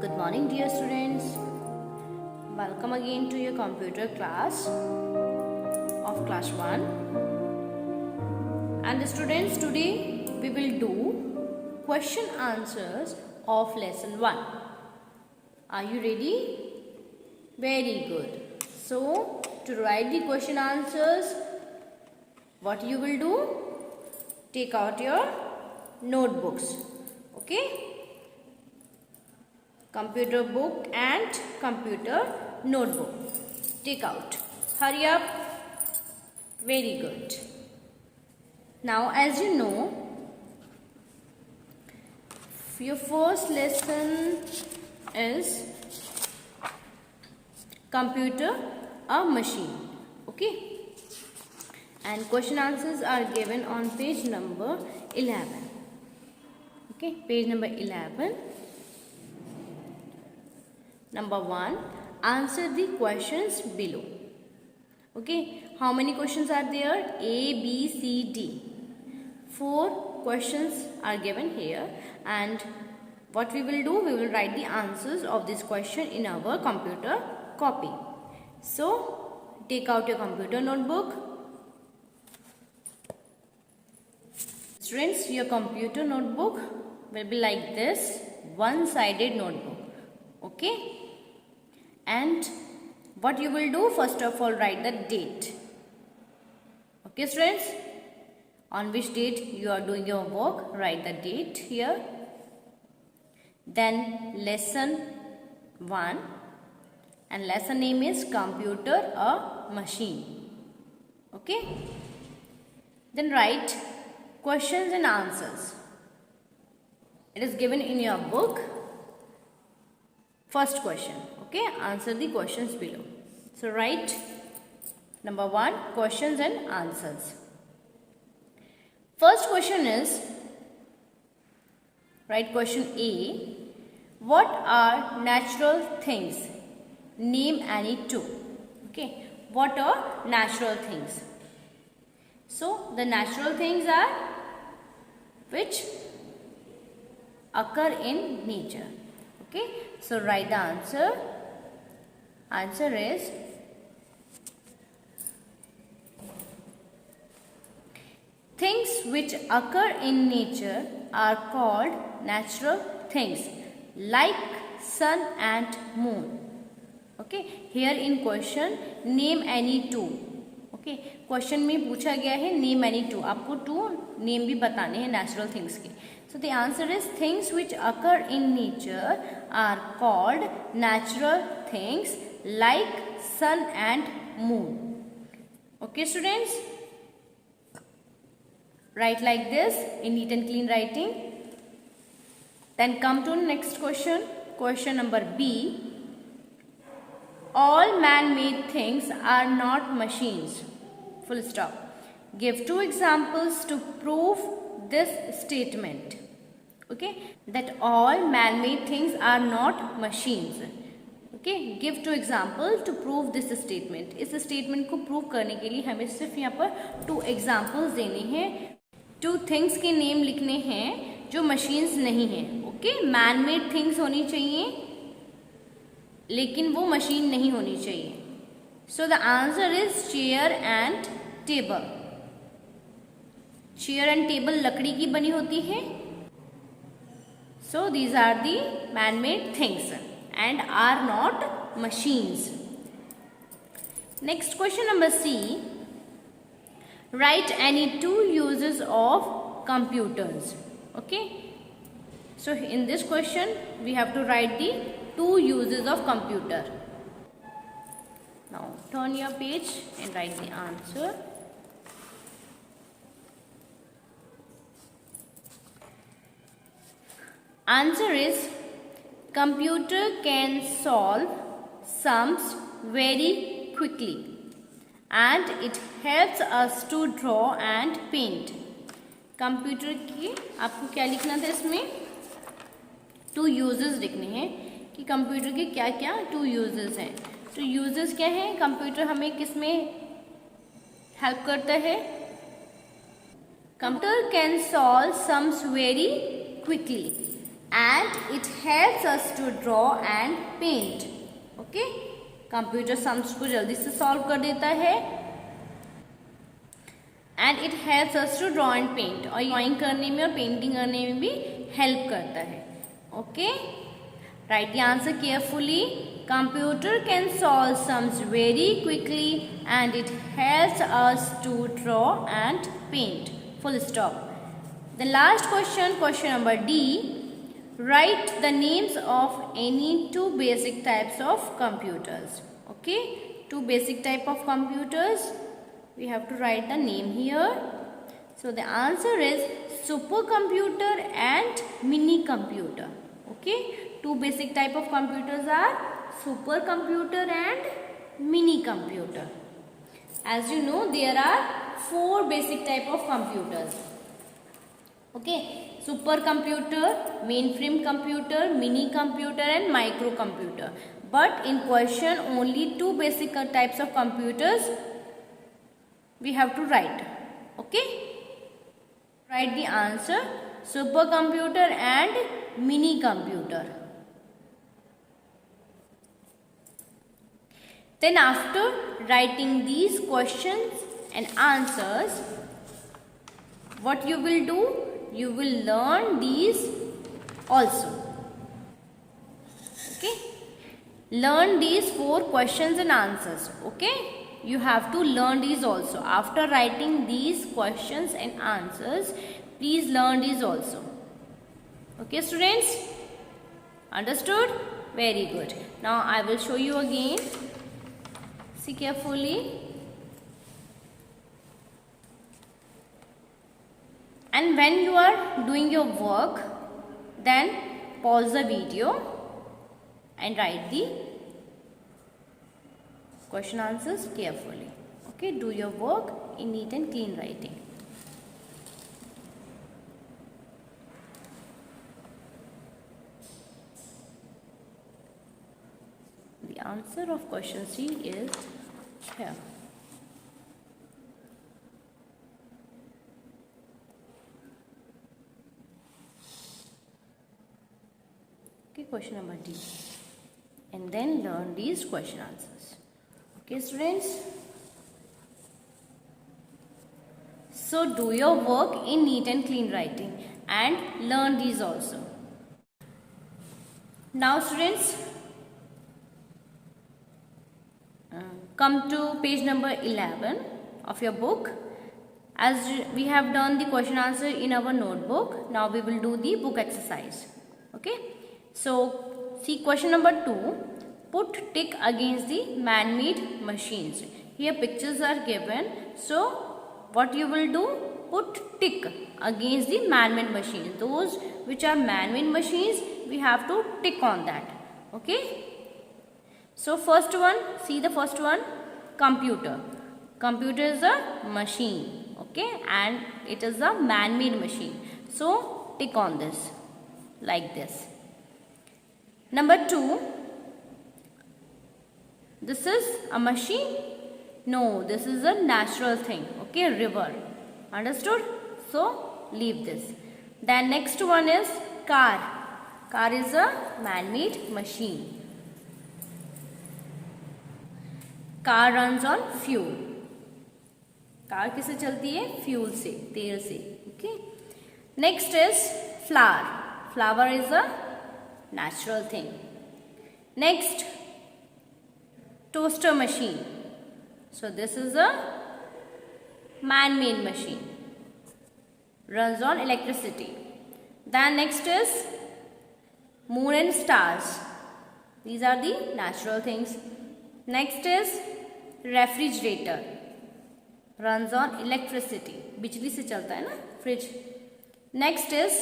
Good morning, dear students. Welcome again to your computer class of class 1. And students, today we will do question answers of lesson 1. Are you ready? Very good. So, to write the question answers, what you will do? Take out your notebooks. Okay? Computer book and computer notebook. Take out. Hurry up. Very good. Now, as you know, your first lesson is computer, a machine. Okay? And question answers are given on page number 11. Okay? Page number 11. Number 1, answer the questions below. Okay, how many questions are there? A, B, C, D. 4 questions are given here, and what we will do, we will write the answers of this question in our computer copy. So, take out your computer notebook. Students, your computer notebook will be like this, one-sided notebook. Okay? And what you will do, first of all, write the date. Okay, students? On which date you are doing your work, write the date here. Then lesson 1, and lesson name is computer, a machine. Okay? Then write questions and answers. It is given in your book. First question. Okay, answer the questions below. So write number 1, questions and answers. First question is, write question A. What are natural things? Name any 2. Okay, what are natural things? So the natural things are which occur in nature. Okay, so write the answer. Answer is things which occur in nature are called natural things, like sun and moon. Okay, here in question, name any 2. Okay, question में पूछा गया है name any 2. आपको 2 name भी बताने हैं natural things के. So the answer is things which occur in nature are called natural things like sun and moon. Okay, students? Write like this in neat and clean writing. Then come to next question. Question number B. All man-made things are not machines. Full stop. Give 2 examples to prove this statement. Okay, that all man-made things are not machines. Okay, give 2 examples to prove this statement. इस statement को prove करने के लिए हमें सिर्फ यहाँ पर 2 examples देने हैं. 2 things के name लिखने हैं जो machines नहीं हैं. Okay, man-made things होनी चाहिए, लेकिन वो machine नहीं होनी चाहिए. So the answer is chair and table. Chair and table लकड़ी की बनी होती है. So these are the man-made things and are not machines. Next question number C. Write any 2 uses of computers. Okay. So in this question we have to write the 2 uses of computer. Now turn your page and write the answer. Answer is computer can solve sums very quickly and it helps us to draw and paint. Computer की आपको क्या लिखना था इसमें? 2 uses लिखने हैं कि computer के क्या क्या 2 uses हैं. तो uses क्या हैं? कंप्यूटर हमें किस में हेल्प करता है? Computer can solve sums very quickly. and it helps us to draw and paint. Okay, computer sums को जल्दी से सॉल्व कर देता है and it helps us to draw and paint, और ड्राइंग करने में और पेंटिंग करने में भी हेल्प करता है. Okay, write the answer carefully. Computer can solve sums very quickly and it helps us to draw and paint. Full stop. The last question, question number D. Write the names of any two basic types of computers. Okay, two basic type of computers. We have to write the name here. So the answer is supercomputer and mini computer. Okay, two basic type of computers are supercomputer and mini computer. As you know, there are four basic type of computers. Okay, supercomputer, mainframe computer, mini computer and microcomputer. But in question only two basic types of computers we have to write. Okay, write the answer supercomputer and mini computer. Then after writing these questions and answers, what you will do? You will learn these also. Okay, learn these four questions and answers. Okay, you have to learn these also. After writing these questions and answers, please learn these also. Okay students, understood? Very good. Now I will show you again. See carefully. And when you are doing your work, then pause the video and write the question answers carefully. Okay, do your work in neat and clean writing. The answer of question C is here. Okay, question number D. And then learn these question answers. Okay students, so do your work in neat and clean writing and learn these also. Now students, come to page number 11 of your book. As we have done the question answer in our notebook, now we will do the book exercise. Okay, so see question number 2. Put tick against the man-made machines. Here pictures are given, so what you will do? Put tick against the man-made machines. Those which are man-made machines, we have to tick on that. Okay, so first one, see the first one, computer. Computer is a machine, okay, and it is a man-made machine. So tick on this like this. Number 2, this is a machine? No, this is a natural thing. Okay, river. Understood? So leave this. Then next one is car. Car is a man-made machine. Car runs on fuel. Car किससे चलती है? Fuel से, तेल से. Okay. Next is flower. Flower is a natural thing. Next, toaster machine. So this is a man-made machine. Runs on electricity. Then next is moon and stars. These are the natural things. Next is refrigerator. Runs on electricity. बिजली से चलता है ना, fridge. Next is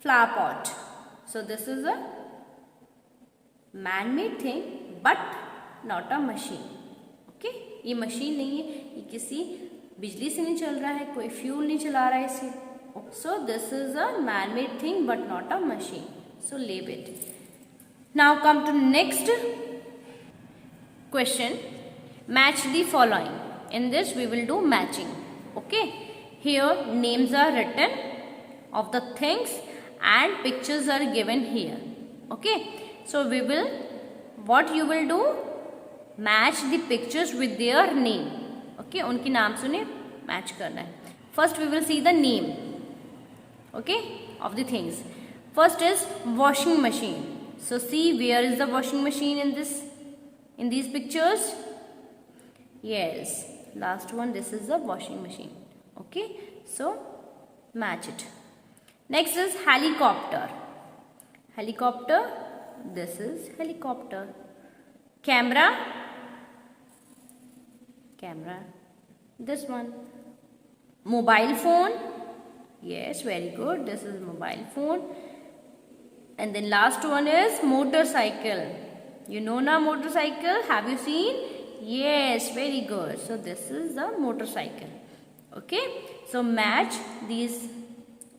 flower pot. So this is a man-made thing but not a machine. Okay, ये machine नहीं है, ये किसी बिजली से नहीं चल रहा है, कोई फ्यूल नहीं चला रहा है इसे. So this is a man-made thing but not a machine. So leave it. Now come to next question. Match the following. In this we will do matching. Okay, here names are written of the things and pictures are given here. Okay, so what you will do, match the pictures with their name. Okay, उनके नाम से उन्हें match करना है. First we will see the name, okay, of the things. First is washing machine. So see, where is the washing machine in these pictures? Yes, last one, this is the washing machine. Okay, so match it. Next is helicopter. Helicopter, this is helicopter. Camera, camera, this one. Mobile phone, yes, very good, this is mobile phone. And then last one is motorcycle. You know now motorcycle, have you seen? Yes, very good. So this is the motorcycle. Okay, so match these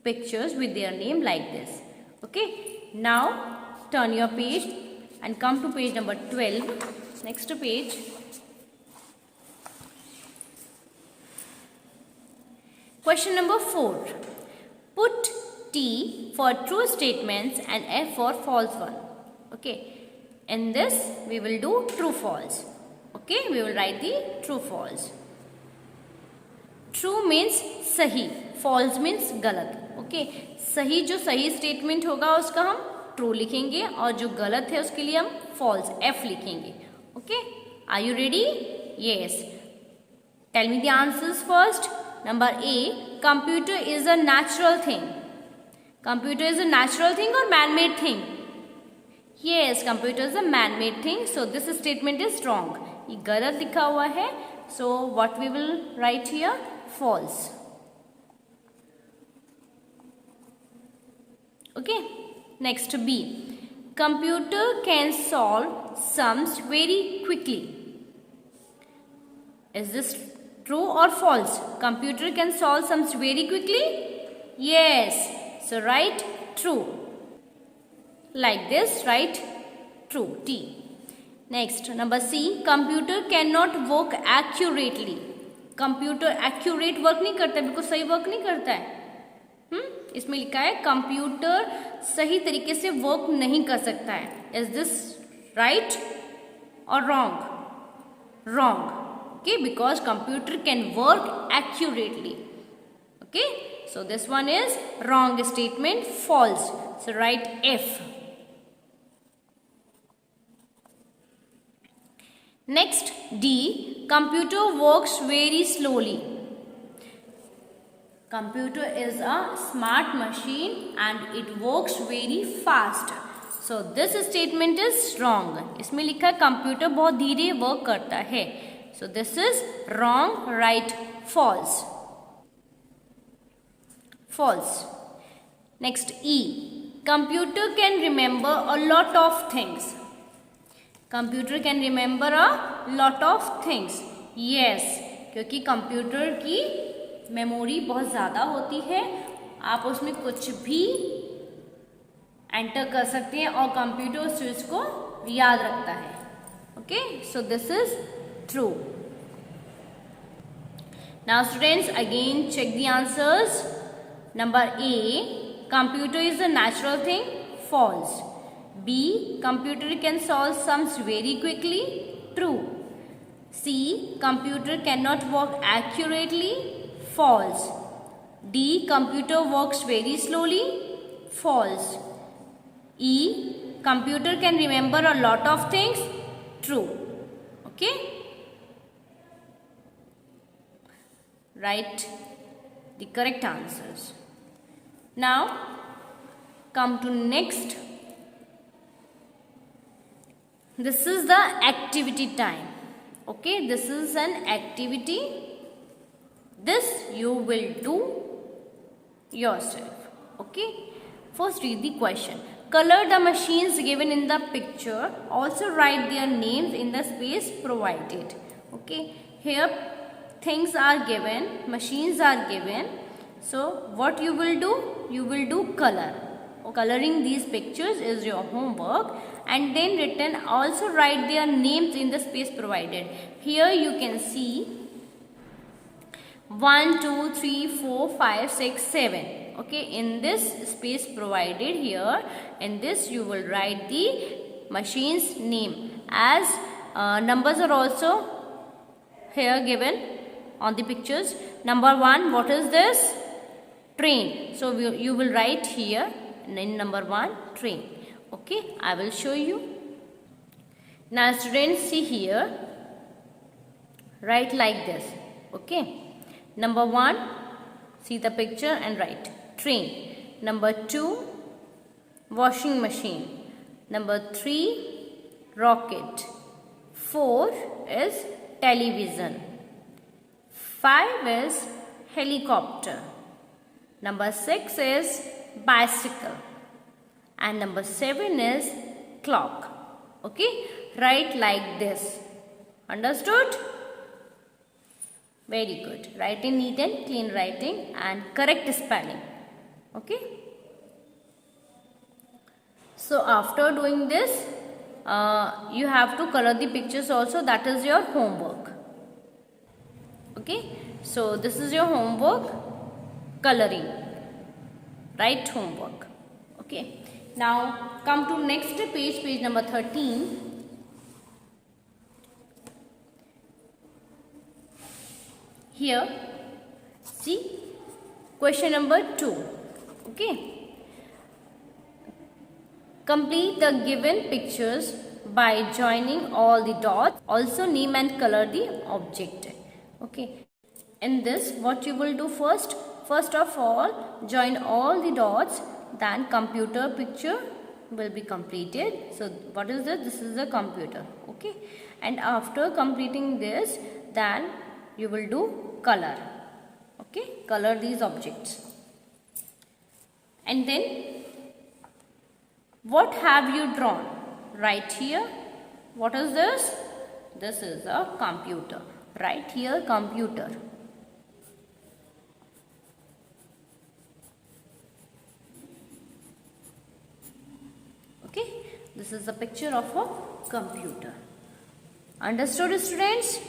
pictures with their name like this. Okay, now turn your page and come to page number 12. Next page. Question number 4. Put T for true statements and F for false one. Okay, in this we will do true false. Okay, we will write the true false. True means सही, false means गलत. Okay, सही जो सही statement होगा उसका हम true लिखेंगे और जो गलत है उसके लिए हम false F लिखेंगे. Okay, are you ready? Yes. Tell me the answers first. Number A, computer is a natural thing. Computer is a natural thing or man-made thing? Yes, computer is a man-made thing. So this statement is wrong. ये गलत लिखा हुआ है. So what we will write here? False. Okay. Next B. Computer can solve sums very quickly. Is this true or false? Computer can solve sums very quickly? Yes. So write true. Like this, write true. T. Next, number C. Computer cannot work accurately. Computer accurate work नहीं करता है, बिल्कुल सही work नहीं करता है. इसमें लिखा है कंप्यूटर सही तरीके से वर्क नहीं कर सकता है. इज दिस राइट और wrong? Wrong. Okay, because computer can work accurately. Okay, so this one is wrong statement, false. So write F. Next D. Computer works very slowly. Computer is a smart machine and it works very fast. So this statement is wrong. इसमें लिखा है computer बहुत धीरे work करता है. So this is wrong. Write false. False. Next E. Computer can remember a lot of things. Computer can remember a lot of things. Yes, क्योंकि computer की memory बहुत ज़्यादा होती है. आप उसमें कुछ भी एंटर कर सकते हैं और कंप्यूटर उस चीज़ को याद रखता है. Okay, so this is true. Now students, again check the answers. Number A, computer is a natural thing. False. B, computer can solve sums very quickly. True. C, computer cannot work accurately. False. D, computer works very slowly. False. E, computer can remember a lot of things. True. Okay. Write the correct answers. Now come to next. This is the activity time. Okay, this is an activity. This you will do yourself. Okay, first read the question. Color the machines given in the picture. Also write their names in the space provided. Okay, here things are given, machines are given. So what you will do? You will do color. Coloring these pictures is your homework, and then written also write their names in the space provided. Here you can see 1, 2, 3, 4, 5, 6, 7. Okay, in this space provided here, in this you will write the machine's name, as numbers are also here given on the pictures. Number 1, what is this? Train. So you will write here in number 1, train. Okay, I will show you. Now students, see here, write like this. Okay, number 1, see the picture and write train. Number 2, washing machine. Number 3, rocket. 4 is television. 5 is helicopter. Number 6 is bicycle. And number 7 is clock. Okay, write like this. Understood? Very good. Write in neat and clean writing and correct spelling. Okay. So after doing this, you have to color the pictures also. That is your homework. Okay. So this is your homework, coloring. Write homework. Okay. Now come to next page, page number 13. Here, see, question number 2. Okay. Complete the given pictures by joining all the dots. Also name and color the object. Okay. In this, what you will do first? First of all, join all the dots. Then computer picture will be completed. So what is this? This is a computer. Okay. And after completing this, then you will do color. Okay, color these objects. And then what have you drawn? Right here. What is this? This is a computer. Right here, computer. Okay, this is a picture of a computer. Understood, students?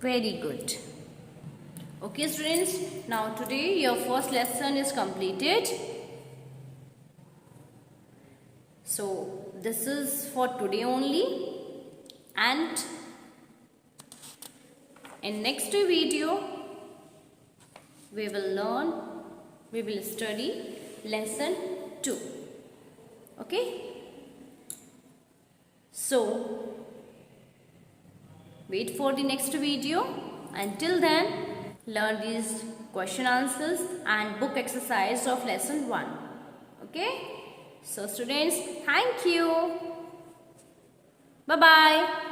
Very good. Okay, students, now today your first lesson is completed. So this is for today only, and in next video we will study lesson 2. Okay, so wait for the next video. Until then, learn these question answers and book exercise of lesson 1. Okay, so students, thank you. Bye bye.